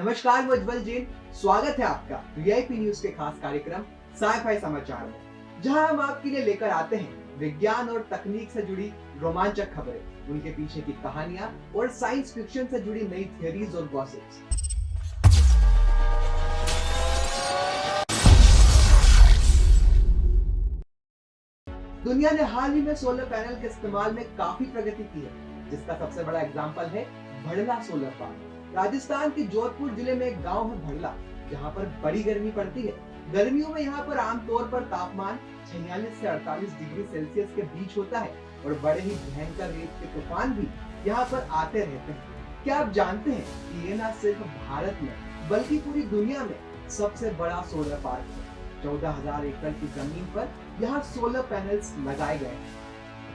नमस्कार, मैं उज्जवल जैन। स्वागत है आपका वीआईपी न्यूज के खास कार्यक्रम साइ-फाई समाचार में, जहां हम आपके लिए लेकर आते हैं विज्ञान और तकनीक से जुड़ी रोमांचक खबरें, उनके पीछे की कहानियां और साइंस फिक्शन से जुड़ी नई थियरीज और गॉसिप्स। दुनिया ने हाल ही में सोलर पैनल के इस्तेमाल में काफी प्रगति की है, जिसका सबसे बड़ा एग्जाम्पल है भड़ला सोलर पार्क। राजस्थान के जोधपुर जिले में एक गांव है भड़ला, जहां पर बड़ी गर्मी पड़ती है। गर्मियों में यहाँ पर आमतौर पर तापमान 46 से 48 डिग्री सेल्सियस के बीच होता है और बड़े ही भयंकर रेत के तूफान भी यहाँ पर आते रहते हैं। क्या आप जानते हैं कि ये न सिर्फ भारत में बल्कि पूरी दुनिया में सबसे बड़ा सोलर पार्क है। 14,000 एकड़ की जमीन पर यहाँ सोलर पैनल्स लगाए गए हैं।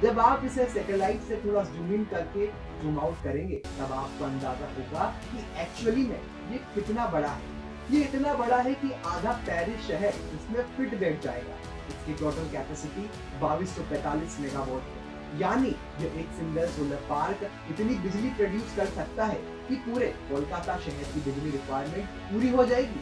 जब आप इसे सैटेलाइट से थोड़ा जूम इन करके जूम आउट करेंगे, तब आपको अंदाजा होगा कि एक्चुअली में ये कितना बड़ा है। ये इतना बड़ा है कि आधा पेरिस शहर इसमें फिट बैठ जाएगा। इसकी टोटल कैपेसिटी 2245 मेगावाट है, यानी ये एक सिंगल सोलर पार्क इतनी बिजली प्रोड्यूस कर सकता है कि पूरे कोलकाता शहर की बिजली रिक्वायरमेंट पूरी हो जाएगी।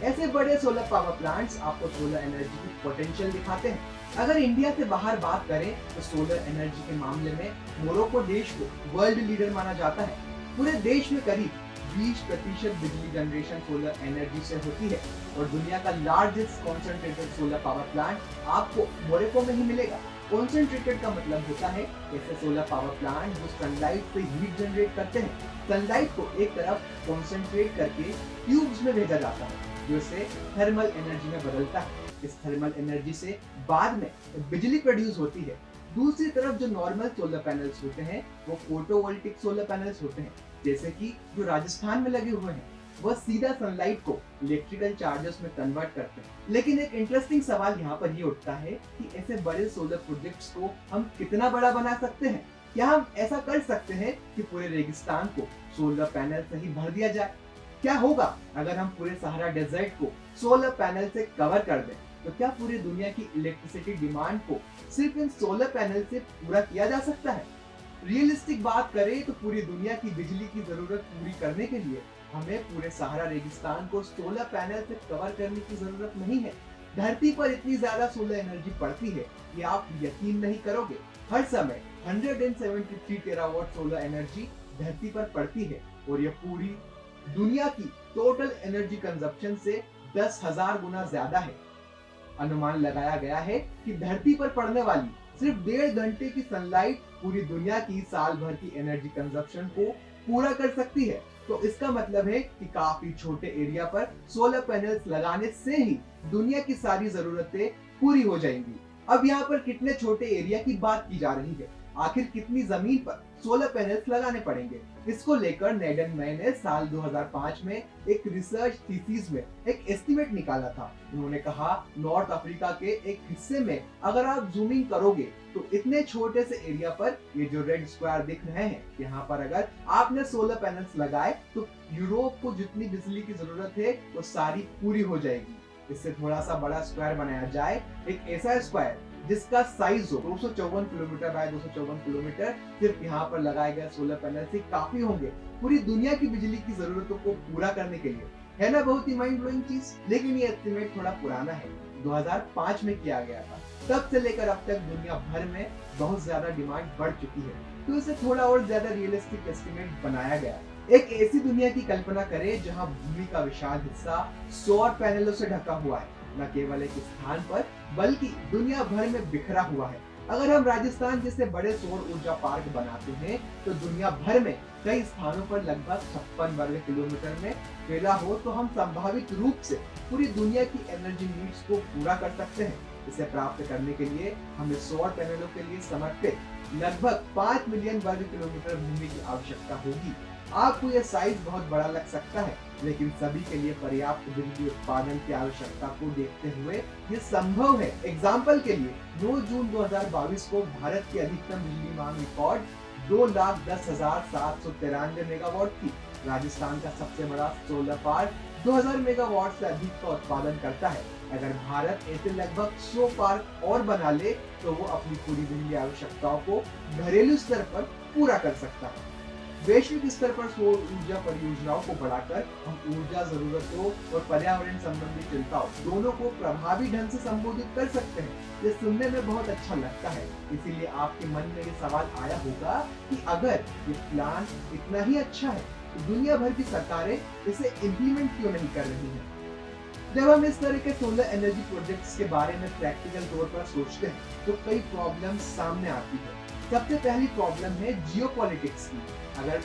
ऐसे बड़े सोलर पावर प्लांट्स आपको सोलर एनर्जी की पोटेंशियल दिखाते हैं। अगर इंडिया से बाहर बात करें तो सोलर एनर्जी के मामले में मोरक्को देश को वर्ल्ड लीडर माना जाता है। पूरे देश में करीब 20% बिजली जनरेशन सोलर एनर्जी से होती है और दुनिया का largest concentrated solar power plant आपको मोरक्को में ही मिलेगा। कॉन्सेंट्रेटेड का मतलब होता है ऐसे सोलर पावर प्लांट जो सनलाइट से हीट जनरेट करते हैं। सनलाइट को एक तरफ कॉन्सेंट्रेट करके ट्यूब्स में भेजा जाता है, जो इसे थर्मल एनर्जी में बदलता है। इस थर्मल एनर्जी से बाद में बिजली प्रोड्यूस होती है। दूसरी तरफ जो नॉर्मल सोलर पैनल्स होते हैं वो फोटोवोल्टिक सोलर पैनल्स होते हैं, जैसे कि जो राजस्थान में लगे हुए हैं। वह सीधा सनलाइट को इलेक्ट्रिकल चार्जेस में कन्वर्ट करते हैं। लेकिन एक इंटरेस्टिंग सवाल यहाँ पर ये उठता है कि ऐसे बड़े सोलर प्रोजेक्ट्स को हम कितना बड़ा बना सकते हैं। क्या हम ऐसा कर सकते हैं कि पूरे रेगिस्तान को सोलर पैनल से ही भर दिया जाए? क्या होगा अगर हम पूरे सहारा डेजर्ट को सोलर पैनल से कवर कर दें? तो क्या पूरी दुनिया की इलेक्ट्रिसिटी डिमांड को सिर्फ इन सोलर पैनल से पूरा किया जा सकता है? रियलिस्टिक बात करें तो पूरी दुनिया की बिजली की जरूरत पूरी करने के लिए हमें पूरे सहारा रेगिस्तान को सोलर पैनल से कवर करने की जरूरत नहीं है। धरती पर इतनी ज्यादा सोलर एनर्जी पड़ती है कि आप यकीन नहीं करोगे। हर समय 173 टेरावाट सोलर एनर्जी धरती पर पड़ती है और यह पूरी दुनिया की टोटल एनर्जी कंजप्शन से 10,000 गुना ज्यादा है। अनुमान लगाया गया है कि धरती पर पड़ने वाली सिर्फ 1.5 घंटे की सनलाइट पूरी दुनिया की साल भर की एनर्जी कंजप्शन को पूरा कर सकती है। तो इसका मतलब है कि काफी छोटे एरिया पर सोलर पैनल्स लगाने से ही दुनिया की सारी जरूरतें पूरी हो जाएंगी। अब यहाँ पर कितने छोटे एरिया की बात की जा रही है? आखिर कितनी जमीन पर सोलर पैनल्स लगाने पड़ेंगे? इसको लेकर नेडन मै ने साल 2005 में एक रिसर्च थीसिस में एक एस्टिमेट निकाला था। उन्होंने कहा, नॉर्थ अफ्रीका के एक हिस्से में अगर आप जूमिंग करोगे तो इतने छोटे से एरिया पर ये जो रेड स्क्वायर दिख रहे हैं, यहाँ पर अगर आपने सोलर पैनल्स लगाए तो यूरोप को जितनी बिजली की जरूरत है वो सारी पूरी हो जाएगी। इससे थोड़ा सा बड़ा स्क्वायर बनाया जाए, एक ऐसा स्क्वायर जिसका साइज हो 254 किलोमीटर बाय 254 किलोमीटर, सिर्फ यहाँ पर लगाए गए सोलर पैनल से काफी होंगे पूरी दुनिया की बिजली की जरूरतों को पूरा करने के लिए। है ना बहुत ही माइंड ब्लोइंग चीज? लेकिन ये एस्टिमेट थोड़ा पुराना है, 2005 में किया गया था। तब से लेकर अब तक दुनिया भर में बहुत ज्यादा डिमांड बढ़ चुकी है, तो इसे थोड़ा और ज्यादा रियलिस्टिक एस्टिमेट बनाया गया। एक ऐसी दुनिया की कल्पना करें जहां भूमि का विशाल हिस्सा सौर पैनलों से ढका हुआ है, न केवल एक स्थान पर बल्कि दुनिया भर में बिखरा हुआ है। अगर हम राजस्थान जैसे बड़े सौर ऊर्जा पार्क बनाते हैं तो दुनिया भर में कई स्थानों पर लगभग 56 वर्ग किलोमीटर में फैला हो, तो हम संभावित रूप से पूरी दुनिया की एनर्जी नीड्स को पूरा कर सकते हैं। इसे प्राप्त करने के लिए हमें सौर पैनलों के लिए समर्पित लगभग 5 मिलियन वर्ग किलोमीटर भूमि की आवश्यकता होगी। आपको यह साइज बहुत बड़ा लग सकता है, लेकिन सभी के लिए पर्याप्त बिजली उत्पादन की आवश्यकता को देखते हुए ये संभव है। एग्जाम्पल के लिए 9 जून 2022 को भारत की अधिकतम बिजली मांग रिकॉर्ड 2,10,793 मेगावाट थी। राजस्थान का सबसे बड़ा सोलर पार्क 2000 मेगावाट से अधिक का उत्पादन करता है। अगर भारत ऐसे लगभग 100 पार्क और बना ले तो वो अपनी पूरी बिजली आवश्यकताओं को घरेलू स्तर पर पूरा कर सकता है। वैश्विक स्तर पर सौर ऊर्जा परियोजनाओं को बढ़ाकर हम ऊर्जा जरूरतों और पर्यावरण संबंधी चिंताओं दोनों को प्रभावी ढंग से संबोधित कर सकते हैं। ये सुनने में बहुत अच्छा लगता है, इसीलिए आपके मन में ये सवाल आया होगा कि अगर ये प्लान इतना ही अच्छा है तो दुनिया भर की सरकारें इसे इम्प्लीमेंट क्यों नहीं कर रही हैं? जब हम इस तरह के सोलर एनर्जी प्रोजेक्ट्स के बारे में प्रैक्टिकल तौर पर सोचते हैं तो कई प्रॉब्लम्स सामने आती है। सबसे पहली प्रॉब्लम है जियोपॉलिटिक्स की। अगर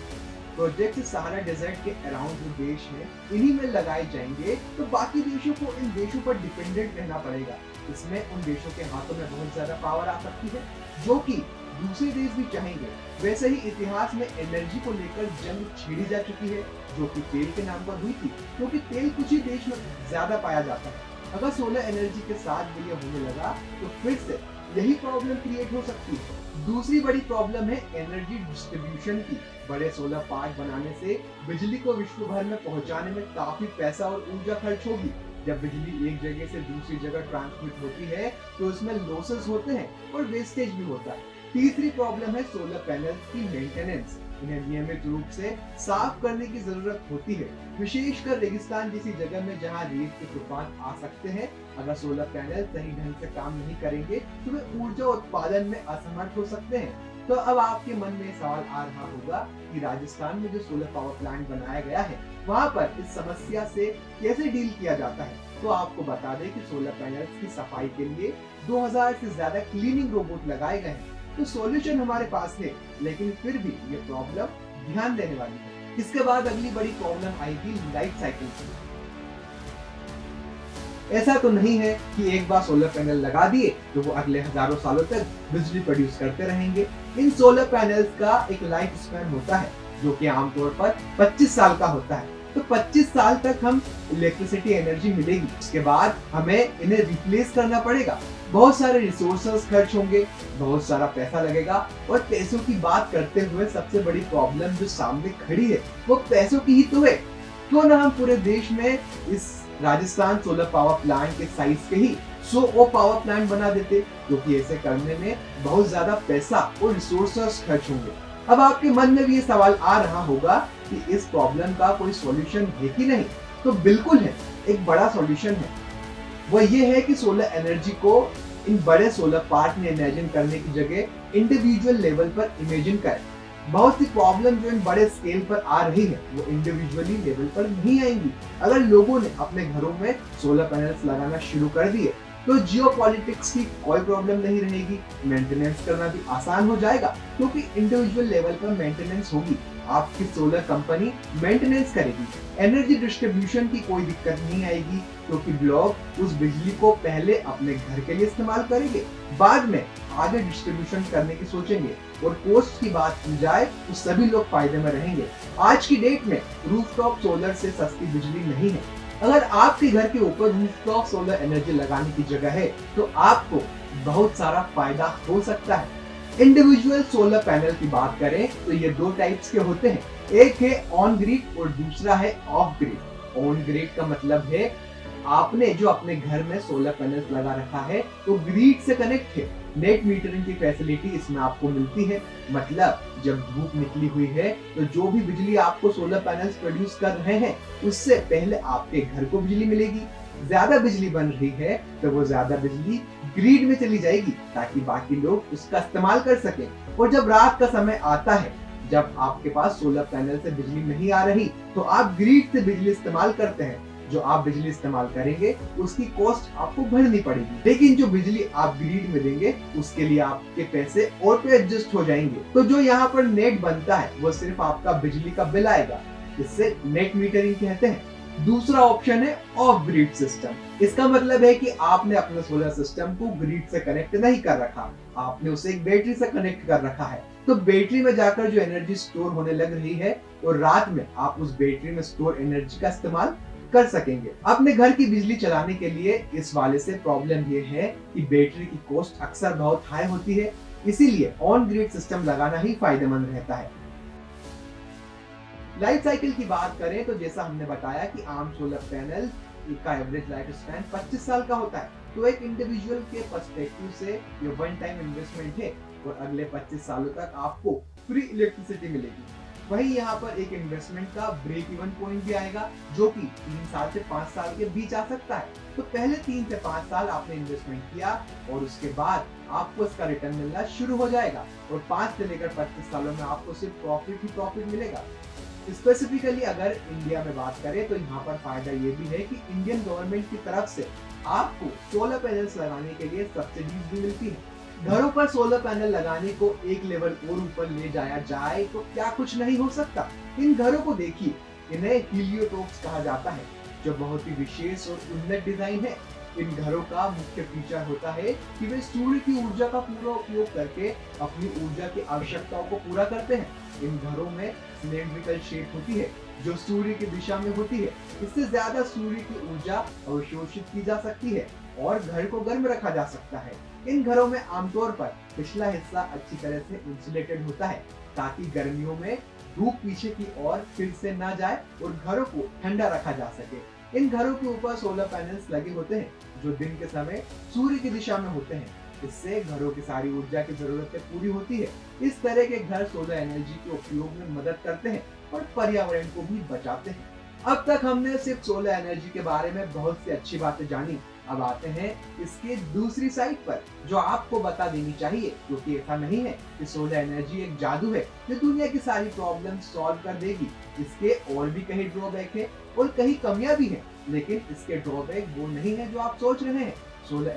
प्रोजेक्ट सहारा डेजर्ट के अराउंड जो देश हैं इन्हीं में लगाए जाएंगे तो बाकी देशों को इन देशों पर डिपेंडेंट रहना पड़ेगा। इसमें उन देशों के हाथों में बहुत ज्यादा पावर आ सकती है जो कि दूसरे देश भी चाहेंगे। वैसे ही इतिहास में एनर्जी को लेकर जंग छेड़ी जा चुकी है जो कि तेल के नाम पर हुई थी, क्योंकि तेल कुछ ही देश में ज्यादा पाया जाता है। अगर सोलर एनर्जी के साथ विलय होने लगा तो फिर से यही प्रॉब्लम क्रिएट हो सकती है। दूसरी बड़ी प्रॉब्लम है एनर्जी डिस्ट्रीब्यूशन की। बड़े सोलर पार्क बनाने से बिजली को विश्व भर में पहुंचाने में काफी पैसा और ऊर्जा खर्च होगी। जब बिजली एक जगह से दूसरी जगह ट्रांसमिट होती है तो उसमें लॉसेस होते हैं और वेस्टेज भी होता है। तीसरी प्रॉब्लम है सोलर पैनल्स की मेंटेनेंस। इन्हें नियमित रूप से साफ करने की जरूरत होती है, विशेषकर रेगिस्तान जैसी जगह में जहां रेत के तूफान आ सकते हैं। अगर सोलर पैनल सही ढंग से काम नहीं करेंगे तो वे ऊर्जा उत्पादन में असमर्थ हो सकते हैं। तो अब आपके मन में सवाल आ रहा होगा कि राजस्थान में जो सोलर पावर प्लांट बनाया गया है वहां पर इस समस्या से कैसे डील किया जाता है। तो आपको बता दें कि सोलर पैनल्स की सफाई के लिए 2000 से ज्यादा क्लीनिंग रोबोट लगाए गए हैं। तो सॉल्यूशन हमारे पास है, लेकिन फिर भी ये प्रॉब्लम ध्यान देने वाली है। इसके बाद अगली बड़ी प्रॉब्लम आएगी लाइफ साइकिल की। ऐसा तो नहीं है कि एक बार सोलर पैनल लगा दिए तो वो अगले हजारों सालों तक बिजली प्रोड्यूस करते रहेंगे। इन सोलर पैनल्स का एक लाइफ स्पैन होता है जो कि आमतौर पर 25 साल का होता है। तो 25 साल तक हम इलेक्ट्रिसिटी एनर्जी मिलेगी, उसके बाद हमें इन्हें रिप्लेस करना पड़ेगा। बहुत सारे रिसोर्सेस खर्च होंगे, बहुत सारा पैसा लगेगा। और पैसों की बात करते हुए सबसे बड़ी प्रॉब्लम जो सामने खड़ी है वो पैसों की ही तो है। क्यों ना हम पूरे देश में इस राजस्थान सोलर पावर प्लांट के साइज के ही 100 पावर प्लांट बना देते, क्योंकि ऐसे करने में बहुत ज्यादा पैसा और रिसोर्सेस खर्च होंगे। अब आपके मन में भी ये सवाल आ रहा होगा कि इस प्रॉब्लम का कोई सॉल्यूशन है कि नहीं। तो बिल्कुल है, एक बड़ा सॉल्यूशन है। वो ये है कि सोलर एनर्जी को इन बड़े सोलर पार्क में इमेजिन करने की जगह इंडिविजुअल लेवल पर इमेजिन करें। बहुत सी प्रॉब्लम जो इन बड़े स्केल पर आ रही है वो इंडिविजुअली लेवल पर नहीं आएंगी। अगर लोगों ने अपने घरों में सोलर पैनल्स लगाना शुरू कर दिए तो जियोपॉलिटिक्स की कोई प्रॉब्लम नहीं रहेगी, मेंटेनेंस करना भी आसान हो जाएगा, क्योंकि इंडिविजुअल लेवल पर मेंटेनेंस होगी। आपकी सोलर कंपनी मेंटेनेंस करेगी। एनर्जी डिस्ट्रीब्यूशन की कोई दिक्कत नहीं आएगी, क्योंकि ब्लॉक उस बिजली को पहले अपने घर के लिए इस्तेमाल करेंगे, बाद में आगे डिस्ट्रीब्यूशन करने की सोचेंगे। और कॉस्ट की बात की जाए तो सभी लोग फायदे में रहेंगे। आज की डेट में रूफटॉप सोलर से सस्ती बिजली नहीं है। अगर आपके घर के ऊपर रूफटॉप सोलर एनर्जी लगाने की जगह है तो आपको बहुत सारा फायदा हो सकता है। इंडिविजुअल सोलर पैनल की बात करें तो ये दो टाइप्स के होते हैं, एक है ऑन ग्रिड और दूसरा है ऑफ ग्रिड। ऑन ग्रिड का मतलब है आपने जो अपने घर में सोलर पैनल्स लगा रखा है तो ग्रिड से कनेक्ट है। नेट मीटरिंग की फैसिलिटी इसमें आपको मिलती है, मतलब जब धूप निकली हुई है तो जो भी बिजली आपको सोलर पैनल्स प्रोड्यूस कर रहे हैं उससे पहले आपके घर को बिजली मिलेगी। ज्यादा बिजली बन रही है तो वो ज्यादा बिजली ग्रिड में चली जाएगी ताकि बाकी लोग उसका इस्तेमाल कर सकें। और जब रात का समय आता है, जब आपके पास सोलर पैनल से बिजली नहीं आ रही तो आप ग्रिड से बिजली इस्तेमाल करते हैं। जो आप बिजली इस्तेमाल करेंगे उसकी कॉस्ट आपको भरनी पड़ेगी, लेकिन जो बिजली आप ग्रिड में देंगे उसके लिए आपके पैसे ऑटो एडजस्ट हो जाएंगे। तो जो यहाँ पर नेट बनता है वो सिर्फ आपका बिजली का बिल आएगा, इससे नेट मीटरिंग कहते हैं। दूसरा ऑप्शन है ऑफ ग्रिड सिस्टम। इसका मतलब है कि आपने अपने सोलर सिस्टम को ग्रिड से कनेक्ट नहीं कर रखा, आपने उसे एक बैटरी से कनेक्ट कर रखा है। तो बैटरी में जाकर जो एनर्जी स्टोर होने लग रही है और रात में आप उस बैटरी में स्टोर एनर्जी का इस्तेमाल कर सकेंगे अपने घर की बिजली चलाने के लिए। इस वाले से प्रॉब्लम ये है कि बैटरी की कॉस्ट अक्सर बहुत हाई होती है, इसीलिए ऑन ग्रिड सिस्टम लगाना ही फायदेमंद रहता है। लाइफ साइकिल की बात करें तो जैसा हमने बताया कि आम सोलर पैनल का एवरेज लाइफ स्पैन 25 साल का होता है। तो एक इंडिविजुअल के पर्सपेक्टिव से ये वन टाइम इन्वेस्टमेंट है और अगले 25 सालों तक आपको फ्री इलेक्ट्रिसिटी मिलेगी। वहीं यहाँ पर एक इन्वेस्टमेंट का ब्रेक इवन पॉइंट भी आएगा, जो कि 3 साल से 5 साल के बीच आ सकता है। तो पहले 3 से 5 साल आपने इन्वेस्टमेंट किया और उसके बाद आपको इसका रिटर्न मिलना शुरू हो जाएगा और 5 से लेकर 25 सालों में आपको सिर्फ प्रॉफिट ही प्रॉफिट मिलेगा। स्पेसिफिकली अगर इंडिया में बात करें तो यहाँ पर फायदा ये भी है कि इंडियन गवर्नमेंट की तरफ से आपको सोलर पैनल्स लगाने के लिए सब्सिडीज भी मिलती है। घरों पर सोलर पैनल लगाने को एक लेवल और ऊपर ले जाया जाए तो क्या कुछ नहीं हो सकता। इन घरों को देखिए, इन्हें हीलियोटॉप्स कहा जाता है, जो बहुत ही विशेष और उन्नत डिजाइन है। इन घरों का मुख्य फीचर होता है कि वे सूर्य की ऊर्जा का पूरा उपयोग करके अपनी ऊर्जा की आवश्यकताओं को पूरा करते हैं। इन घरों में सिलेंड्रिकल शेप होती है जो सूर्य की दिशा में होती है। इससे ज्यादा सूर्य की ऊर्जा अवशोषित की जा सकती है और घर को गर्म रखा जा सकता है। इन घरों में आमतौर पर पिछला हिस्सा अच्छी तरह से इंसुलेटेड होता है ताकि गर्मियों में धूप पीछे की ओर फिर से ना जाए और घरों को ठंडा रखा जा सके। इन घरों के ऊपर सोलर पैनल्स लगे होते हैं जो दिन के समय सूर्य की दिशा में होते हैं। इससे घरों की सारी ऊर्जा की जरूरतें पूरी होती है। इस तरह के घर सोलर एनर्जी के उपयोग में मदद करते हैं और पर्यावरण को भी बचाते हैं। अब तक हमने सिर्फ सोलर एनर्जी के बारे में बहुत सी अच्छी बातें जानी। अब आते हैं इसके दूसरी साइड पर, जो आपको बता देनी चाहिए, क्योंकि ऐसा नहीं है कि सोलर एनर्जी एक जादू है जो दुनिया की सारी प्रॉब्लम सॉल्व कर देगी। इसके और भी कई ड्रॉबैक है और कई कमियां भी हैं, लेकिन इसके ड्रॉबैक वो नहीं है जो आप सोच रहे हैं। सोलर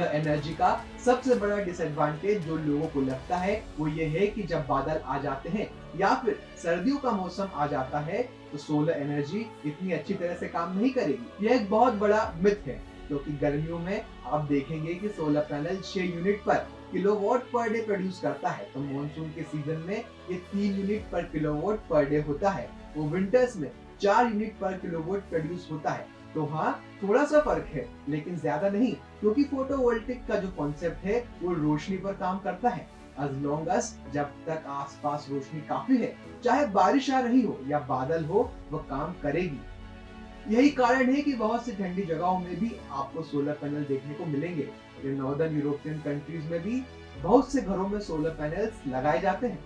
एनर्जी का सबसे बड़ा डिसएडवांटेज जो लोगों को लगता है वो ये है कि जब बादल आ जाते हैं या फिर सर्दियों का मौसम आ जाता है तो सोलर एनर्जी इतनी अच्छी तरह से काम नहीं करेगी। यह एक बहुत बड़ा मिथ है, क्योंकि गर्मियों में आप देखेंगे कि सोलर पैनल 6 यूनिट पर किलोवाट पर डे प्रोड्यूस करता है, तो मॉनसून के सीजन में ये 3 यूनिट पर किलोवाट पर डे होता है। वो विंटर्स में 4 यूनिट पर किलोवाट प्रोड्यूस होता है। तो हाँ, थोड़ा सा फर्क है लेकिन ज्यादा नहीं, क्योंकि फोटोवोल्टिक का जो कॉन्सेप्ट है वो रोशनी पर काम करता है। as long as जब तक आसपास रोशनी काफी है, चाहे बारिश आ रही हो या बादल हो, वो काम करेगी। यही कारण है कि बहुत सी ठंडी जगहों में भी आपको सोलर पैनल देखने को मिलेंगे। नॉर्दर्न यूरोपियन कंट्रीज में भी बहुत से घरों में सोलर पैनल्स लगाए जाते हैं।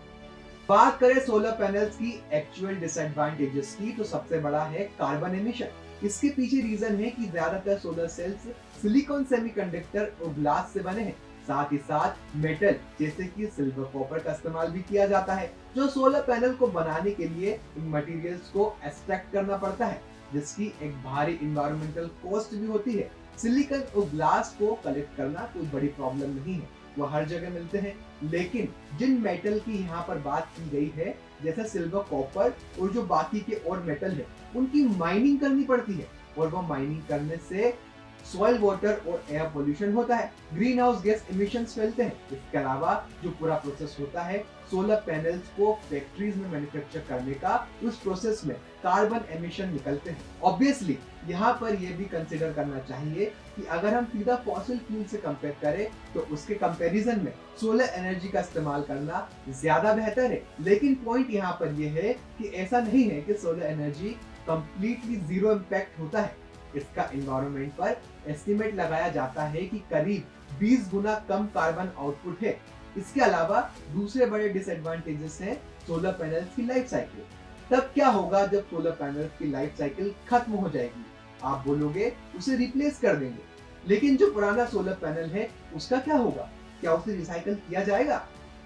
बात करें सोलर पैनल्स की एक्चुअल डिसएडवांटेजेस की, तो सबसे बड़ा है कार्बन एमिशन। इसके पीछे रीजन है कि ज्यादातर सोलर सेल्स सिलिकॉन सेमीकंडक्टर और ग्लास से बने हैं। साथ ही साथ मेटल जैसे कि सिल्वर कॉपर का इस्तेमाल भी किया जाता है, जो सोलर पैनल को बनाने के लिए इन मटेरियल्स को एक्सट्रैक्ट करना पड़ता है, जिसकी एक भारी एनवायरमेंटल कॉस्ट भी होती है। सिलिकॉन और ग्लास को कलेक्ट करना कोई बड़ी प्रॉब्लम नहीं है, वो हर जगह मिलते हैं। लेकिन जिन मेटल की यहाँ पर बात की गई है, जैसे सिल्वर कॉपर और जो बाकी के और मेटल है, उनकी माइनिंग करनी पड़ती है और वो माइनिंग करने से सॉइल, वाटर और एयर पोल्यूशन होता है, ग्रीन हाउस गैस इमिशंस फैलते हैं। इसके अलावा जो पूरा प्रोसेस होता है सोलर पैनल्स को फैक्ट्रीज में मैन्युफैक्चर करने का, उस प्रोसेस में कार्बन एमिशन निकलते हैं। ऑब्वियसली यहाँ पर यह भी कंसिडर करना चाहिए कि अगर हम सीधा फॉसिल फ्यूल से कंपेयर करें तो उसके कंपैरिजन में सोलर एनर्जी का इस्तेमाल करना ज्यादा बेहतर है। लेकिन पॉइंट यहाँ पर यह है कि ऐसा नहीं है कि solar energy completely zero impact होता है। इसका एनवायरनमेंट पर एस्टिमेट लगाया जाता है कि करीब 20 गुना कम कार्बन आउटपुट है। इसके अलावा दूसरे बड़े डिसएडवांटेजेस हैं सोलर पैनल्स की लाइफ साइकिल। तब क्या होगा जब सोलर पैनल्स की लाइफ साइकिल खत्म हो जाएगी? आप बोलोगे उसे रिप्लेस कर देंगे, लेकिन जो पुराना सोलर पैनल है उसका क्या होगा? क्या उसे रिसाइकल किया जाएगा?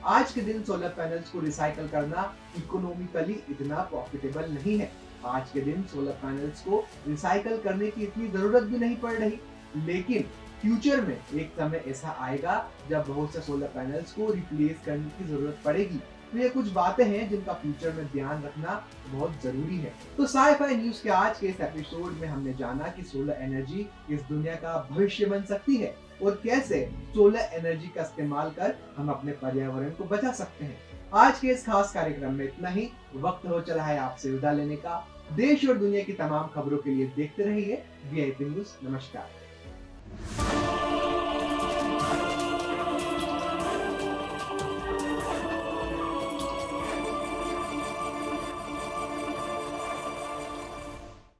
आज के दिन सोलर पैनल्स को रिसाइकल करना इकोनॉमिकली इतना प्रॉफिटेबल नहीं है। आज के दिन सोलर पैनल्स को रिसाइकल करने की इतनी जरूरत भी नहीं पड़ रही, लेकिन फ्यूचर में एक समय ऐसा आएगा जब बहुत से सोलर पैनल्स को रिप्लेस करने की जरूरत पड़ेगी। तो ये कुछ बातें हैं जिनका फ्यूचर में ध्यान रखना बहुत जरूरी है। तो साइ-फाई न्यूज के आज के इस एपिसोड में हमने जाना कि सोलर एनर्जी इस दुनिया का भविष्य बन सकती है और कैसे सोलर एनर्जी का इस्तेमाल कर हम अपने पर्यावरण को बचा सकते हैं। आज के इस खास कार्यक्रम में इतना ही। वक्त हो चला है आपसे विदा लेने का। देश और दुनिया की तमाम खबरों के लिए देखते रहिए VIP न्यूज। नमस्कार।